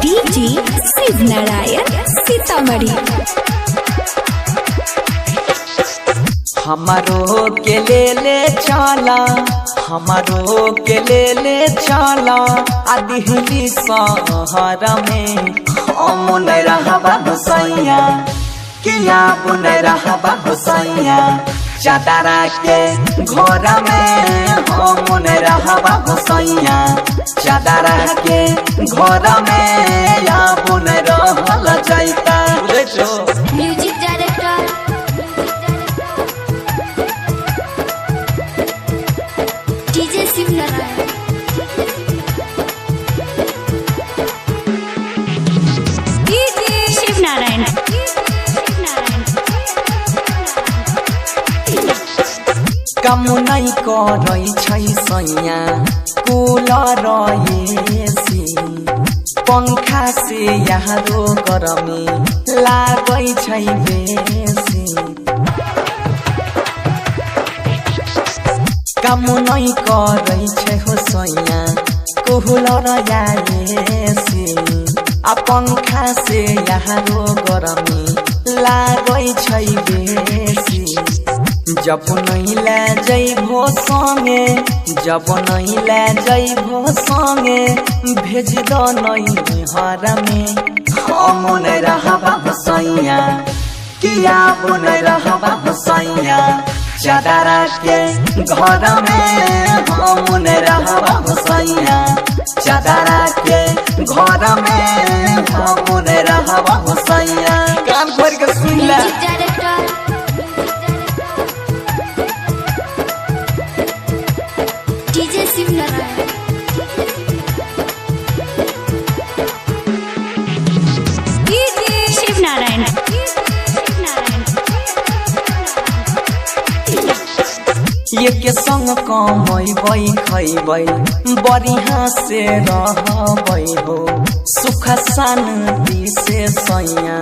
DJ Shiv Narayan Sitamarhi. हमारो के ले चला, हमारो के ले चला दिल्ली शहर में अमुन रहबा भसैया किया बुन रहबा भसैया चादरा के घर में अमुन रहबा भसैया चादरा के घर में या बुन रहल जाइता। Music director DJ Shiv Narayan. Shiv Narayan कम नहीं करै छै सैया कूलर एसी पंखा से यारो गरमी लागै छै बेसी। कम नहीं करै छै हो सैया कूलर या एसी पंखा से यारो गरमी लागै छै बेसी। जब नहीं ले जइबो संगे, जब नहीं ले जइबो संगे भेज दो नहीं हर में अमुन रहबा भसैया किया बुन रहबा भसैया चादरा के घर में अमुन रहबा भसैया चादरा के घर में अमुन रहबा भसैया। कान खोल के सुन ले। डीजे शिव नारायण। शिव नारायण ये के संग कमैबै खैबै बढ़िया से रहबै हो सुख शांति से सैया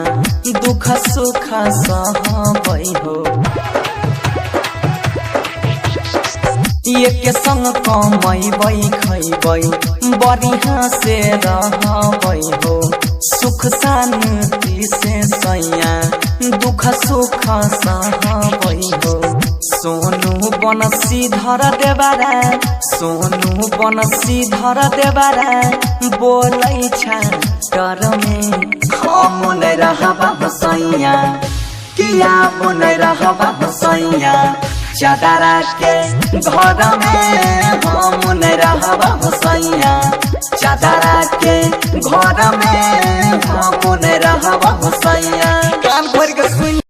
दुख सुख सहबै हो। ये के संग कमैबै खैबै बढ़िया से रहबै हो सुख शांति से सैया दुख सुख सहबै हो। सोनू बनसीधर देवारा, सोनू बनसीधर देवारा बोलै छ डर में अमुन रहबा भसैया किया बुन रहबा भसैया चादरा के घर में अमुन रहबा भसैया चादरा के घर में अमुन रहबा भसैया। कान खोल के सुन।